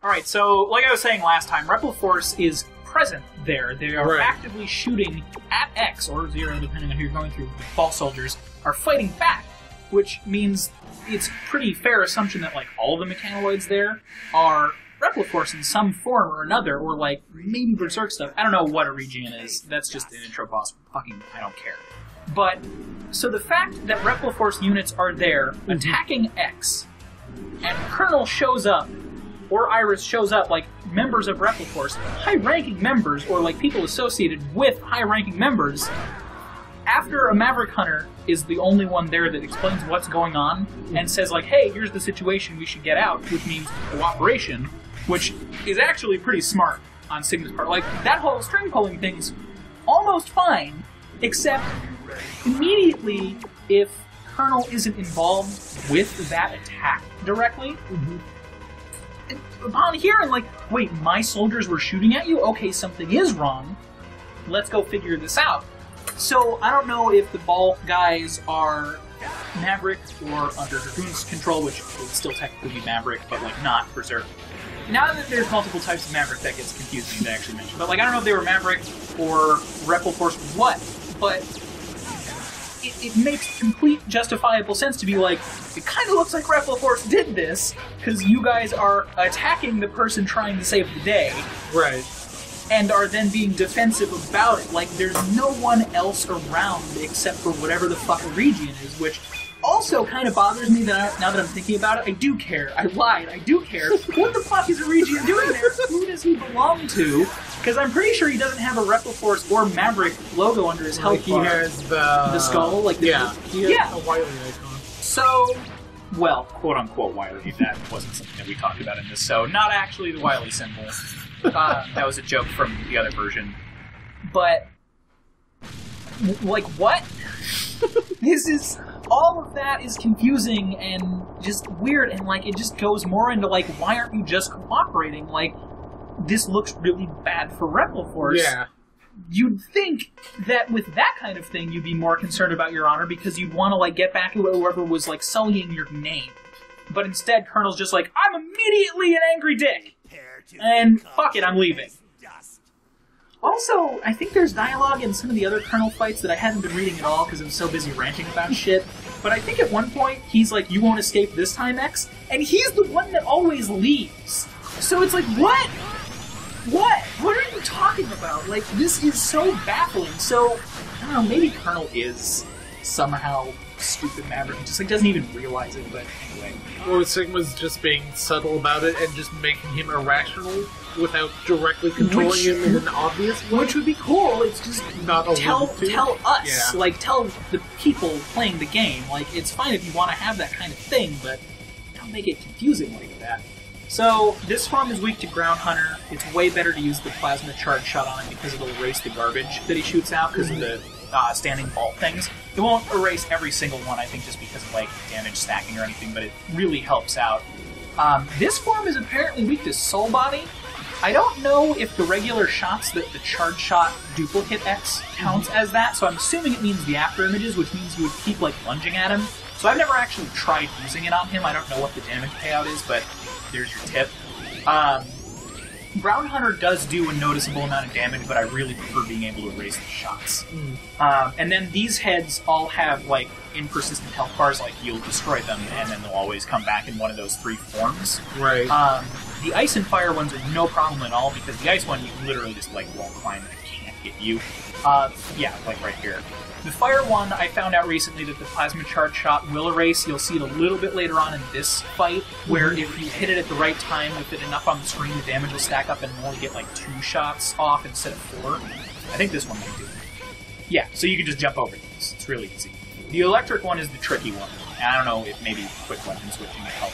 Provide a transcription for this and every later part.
Alright, so, like I was saying last time, Repliforce is present there. They are actively shooting at X, or 0, depending on who you're going through. The ball soldiers are fighting back, which means it's a pretty fair assumption that, like, all of the mechanoids there are Repliforce in some form or another, or, like, maybe Berserk stuff. I don't know what a region is. That's just an intro boss. Fucking, I don't care. But, so the fact that Repliforce units are there attacking X, and Colonel shows up, or Iris shows up, like, members of Repliforce, high-ranking members, or, like, people associated with high-ranking members, after a Maverick Hunter is the only one there that explains what's going on, and says, like, hey, here's the situation, we should get out, which means cooperation, which is actually pretty smart on Sigma's part. Like, that whole string pulling thing's almost fine, except immediately, if Colonel isn't involved with that attack directly, upon hearing, like, wait, my soldiers were shooting at you? Okay, something is wrong. Let's go figure this out. So, I don't know if the ball guys are Maverick or under Dragoon's control, which would still technically be Maverick, but, like, not Berserk. Now that there's multiple types of Maverick, that gets confusing to actually mention. But, like, I don't know if they were Maverick or Repliforce or what, but it makes complete justifiable sense to be like, it kind of looks like Repliforce did this, because you guys are attacking the person trying to save the day. Right. And are then being defensive about it. Like, there's no one else around except for whatever the fuck a region is, which also kind of bothers me that now that I'm thinking about it. I do care. I lied. I do care. What the fuck is a region doing there? Who does he belong to? Because I'm pretty sure he doesn't have a Repliforce or Maverick logo under his health bar. He has the skull, like the he has a Wily icon. So, well, quote unquote Wily. That wasn't something that we talked about in this. So, not actually the Wily symbol. That was a joke from the other version. But, like, what? This is, all of that is confusing and just weird, and, like, it just goes more into, like, why aren't you just cooperating? Like, this looks really bad for Repliforce. Yeah. You'd think that with that kind of thing, you'd be more concerned about your honor because you'd want to, like, get back at whoever was, like, sullying your name. But instead, Colonel's just like, I'm immediately an angry dick! And fuck it, I'm leaving. Also, I think there's dialogue in some of the other Colonel fights that I haven't been reading at all because I'm so busy ranting about shit. But I think at one point, he's like, you won't escape this time, X? And he's the one that always leaves. So it's like, what? What? What are you talking about? Like, this is so baffling. So, I don't know, maybe Colonel is somehow stupid Maverick. He just, like, doesn't even realize it, but anyway. Or Sigma's just being subtle about it and just making him irrational without directly controlling him in an obvious way. Which would be cool. It's just not tell us, like, tell the people playing the game. Like, it's fine if you want to have that kind of thing, but don't make it confusing like that. So, this form is weak to Ground Hunter. It's way better to use the Plasma Charge shot on it because it'll erase the garbage that he shoots out because of the standing vault things. It won't erase every single one, I think, just because of, like, damage stacking or anything, but it really helps out. This form is apparently weak to Soul Body. I don't know if the regular shots that the Charge Shot Duplicate X counts as that, so I'm assuming it means the after images, which means you would keep, like, lunging at him. So I've never actually tried using it on him. I don't know what the damage payout is, but there's your tip. Ground Hunter does do a noticeable amount of damage, but I really prefer being able to erase the shots. And then these heads all have, like, persistent health bars, like, you'll destroy them, and then they'll always come back in one of those three forms. Right. The Ice and Fire ones are no problem at all, because the Ice one, you literally just, like, wall climb and it can't hit you. Yeah, like right here. The Fire one, I found out recently that the Plasma Charge shot will erase. You'll see it a little bit later on in this fight, where if you hit it at the right time, with it enough on the screen, the damage will stack up and only get, like, 2 shots off instead of 4. I think this one might do it. Yeah, so you can just jump over these. It's really easy. The Electric one is the tricky one. I don't know if maybe quick weapon switching might help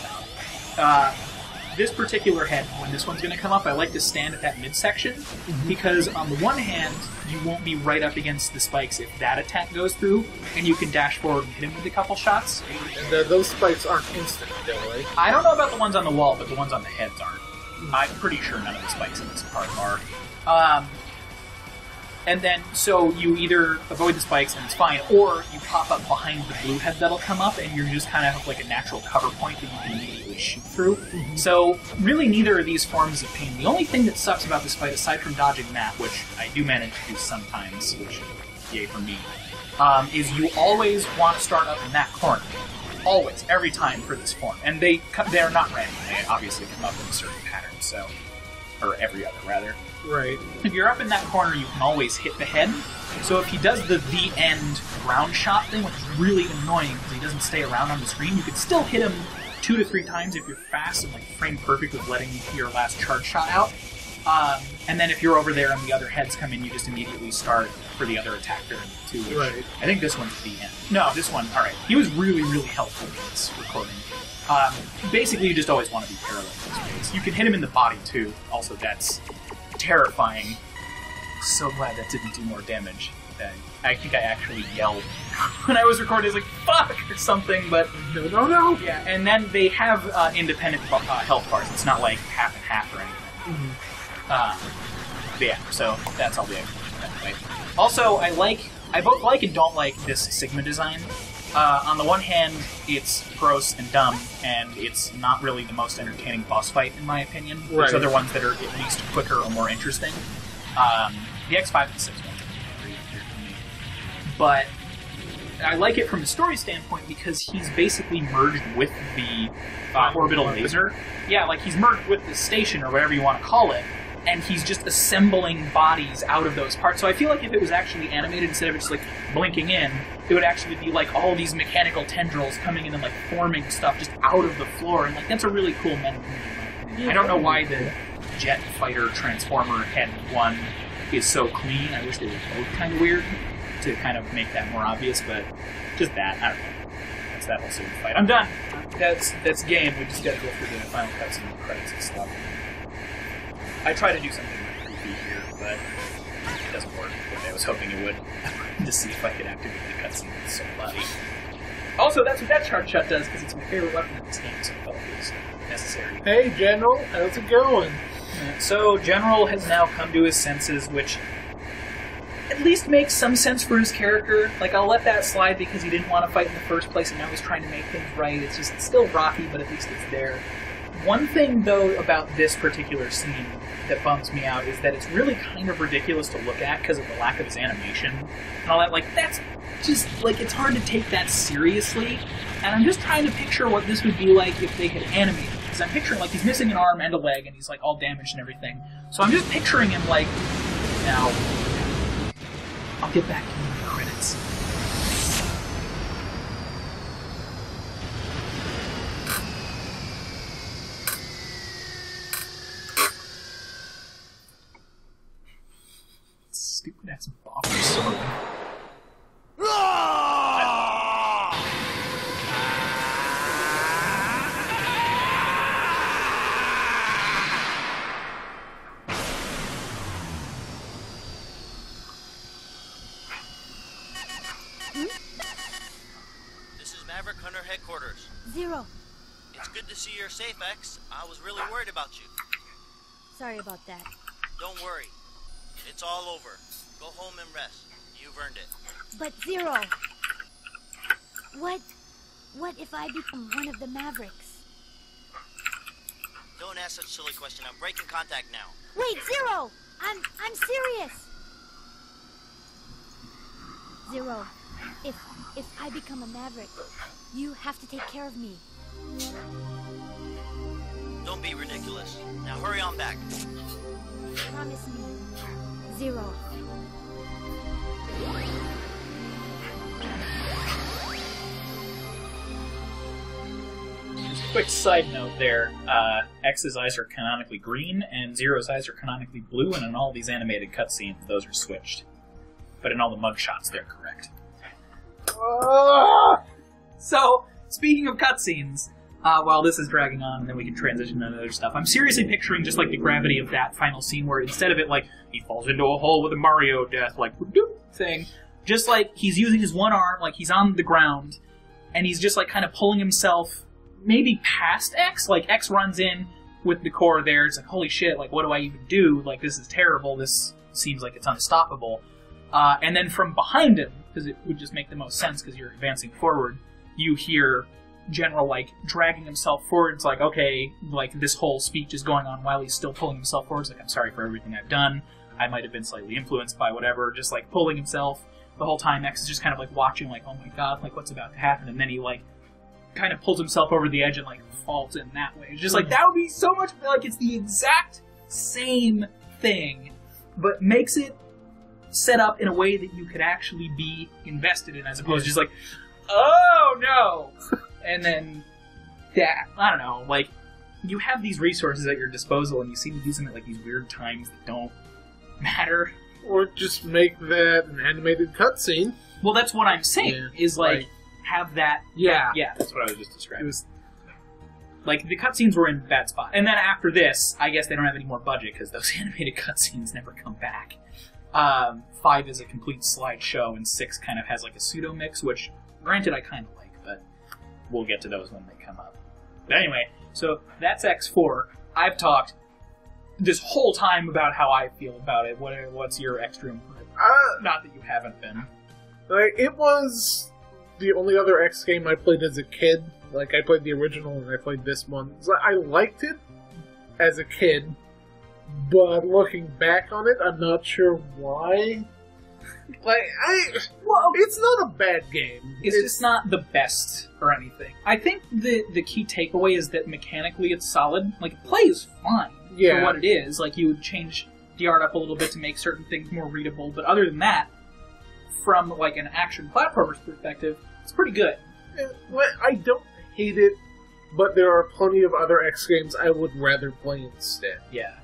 out. This particular head, when this one's going to come up, I like to stand at that midsection, because on the one hand, you won't be right up against the spikes if that attack goes through, and you can dash forward and hit him with a couple shots. And those spikes aren't instant, though, right? I don't know about the ones on the wall, but the ones on the heads aren't. I'm pretty sure none of the spikes in this part are. And then, so you either avoid the spikes and it's fine, or you pop up behind the blue head that'll come up, and you're just kind of like a natural cover point that you can immediately actually shoot through. So really neither of these forms of pain. The only thing that sucks about this fight, aside from dodging that, which I do manage to do sometimes, which yay for me, is you always want to start up in that corner. Always, every time for this form. And they're not random. They obviously come up in a certain pattern, so... Or every other, rather. Right. If you're up in that corner, you can always hit the head. So if he does the end ground shot thing, which is really annoying because he doesn't stay around on the screen, you can still hit him 2 to 3 times if you're fast and like frame perfect with letting your last charge shot out. And then if you're over there and the other heads come in, you just immediately start for the other attack turn too. Which Right. I think this one's the end. No, this one, alright. He was really, really helpful in this recording. Basically, you just always want to be parallel in this race. You can hit him in the body too. Also, that's terrifying. So glad that didn't do more damage. I think I actually yelled when I was recording. I was like, fuck! Or something, but... No. Yeah, and then they have independent health bars. It's not like half and half or anything. But yeah, so that's all the explanation that way. Also, I both like and don't like this Sigma design. On the one hand, it's gross and dumb, and it's not really the most entertaining boss fight, in my opinion. Right. There's other ones that are at least quicker or more interesting. The X5 and 6 ones are pretty weird to me. But I like it from a story standpoint because he's basically merged with the orbital laser. Yeah, like he's merged with the station, or whatever you want to call it, and he's just assembling bodies out of those parts. So I feel like if it was actually animated, instead of just like blinking in, it would actually be like all these mechanical tendrils coming in and like forming stuff just out of the floor, and like that's a really cool meta movie. I don't know why the jet fighter transformer head one is so clean. I wish they were both kind of weird to kind of make that more obvious, but just that, I don't know. That's that whole Sigma fight. I'm done. That's game. We just gotta go through the final cutscene and credits and stuff. I try to do something creepy here, but it doesn't work the way I was hoping it would. To see if I could activate the cutscene. It's so bloody. Also, that's what that charge shot does, because it's my favorite weapon in this game, so I felt it was necessary. Hey, General, how's it going? So, General has now come to his senses, which at least makes some sense for his character. Like, I'll let that slide because he didn't want to fight in the first place, and now he's trying to make things right. It's still rocky, but at least it's there. One thing, though, about this particular scene that bums me out is that it's really kind of ridiculous to look at because of the lack of his animation and all that. Like, that's just, like, it's hard to take that seriously, and I'm just trying to picture what this would be like if they had animated it. Because I'm picturing, like, he's missing an arm and a leg, and he's, like, all damaged and everything. So I'm just picturing him, like, now, I'll get back to you in the credits. Stupid ass bopper sword. This is Maverick Hunter Headquarters. Zero. It's good to see you're safe, X. I was really worried about you. Sorry about that. Don't worry. It's all over. Go home and rest. You've earned it. But Zero, what if I become one of the Mavericks? Don't ask such a silly question. I'm breaking contact now. Wait, Zero! I'm serious. Zero, if I become a Maverick, you have to take care of me. Don't be ridiculous. Now hurry on back. Promise me. Zero. Just a quick side note there, X's eyes are canonically green, and Zero's eyes are canonically blue, and in all these animated cutscenes, those are switched. But in all the mugshots, they're correct. So, speaking of cutscenes, while this is dragging on, and then we can transition to other stuff, I'm seriously picturing just like the gravity of that final scene where instead of it like, he falls into a hole with a Mario death, like, doop thing, just like he's using his one arm, like he's on the ground, and he's just like kind of pulling himself maybe past X, like X runs in with the core there, it's like, holy shit, like what do I even do? Like this is terrible, this seems like it's unstoppable. And then from behind him, because it would just make the most sense because you're advancing forward, you hear general, like, dragging himself forward. It's like, okay, like, this whole speech is going on while he's still pulling himself forward. It's like, I'm sorry for everything I've done. I might have been slightly influenced by whatever, just, like, pulling himself the whole time. X is just kind of, like, watching, like, oh my god, like, what's about to happen? And then he, like, kind of pulls himself over the edge and, like, falls in that way. It's just, like, that would be so much, like, it's the exact same thing, but makes it set up in a way that you could actually be invested in, as opposed to just, like, oh, no! And then, yeah, I don't know, like, you have these resources at your disposal, and you seem to use them at, like, these weird times that don't matter. Or just make that an animated cutscene. Well, that's what I'm saying, is, like, have that... Yeah. Yeah, that's what I was just describing. Like, the cutscenes were in a bad spot. And then after this, I guess they don't have any more budget, because those animated cutscenes never come back. 5 is a complete slideshow, and 6 kind of has, like, a pseudo-mix, which, granted, I kind of like, but we'll get to those when they come up. But anyway, so that's X4. I've talked this whole time about how I feel about it. What's your extra input? Not that you haven't been. Like, it was the only other X game I played as a kid. Like, I played the original and I played this one. So I liked it as a kid, but looking back on it, I'm not sure why. Like, well, it's not a bad game. It's just not the best or anything. I think the key takeaway is that mechanically it's solid. Like, it plays fine for what it is. Like, you would change the art up a little bit to make certain things more readable, but other than that, from, like, an action platformer's perspective, it's pretty good. I don't hate it, but there are plenty of other X games I would rather play instead. Yeah.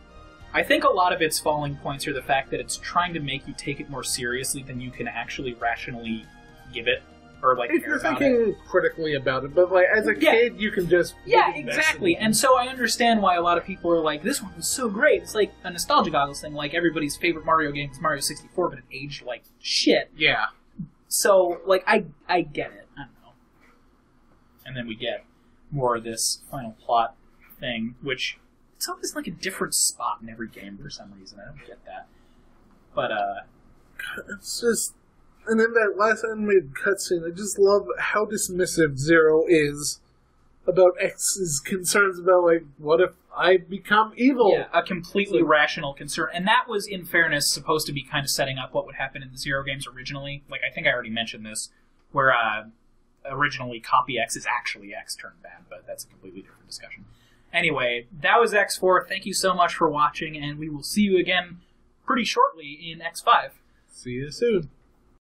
I think a lot of its falling points are the fact that it's trying to make you take it more seriously than you can actually rationally give it, or, like, if you're thinking critically about it, but, like, as a kid, you can just... Yeah, exactly, and so I understand why a lot of people are like, this one was so great. It's like a nostalgia goggles thing, like everybody's favorite Mario game is Mario 64, but it aged like shit. Yeah. So, like, I get it. I don't know. And then we get more of this final plot thing, which... It's always like a different spot in every game for some reason. I don't get that. But, it's just... And then that last animated cutscene, I just love how dismissive Zero is about X's concerns about, like, what if I become evil? Yeah, a completely rational concern. And that was, in fairness, supposed to be kind of setting up what would happen in the Zero games originally. Like, I think I already mentioned this, where, originally Copy X is actually X turned bad, but that's a completely different discussion. Anyway, that was X4. Thank you so much for watching, and we will see you again pretty shortly in X5. See you soon.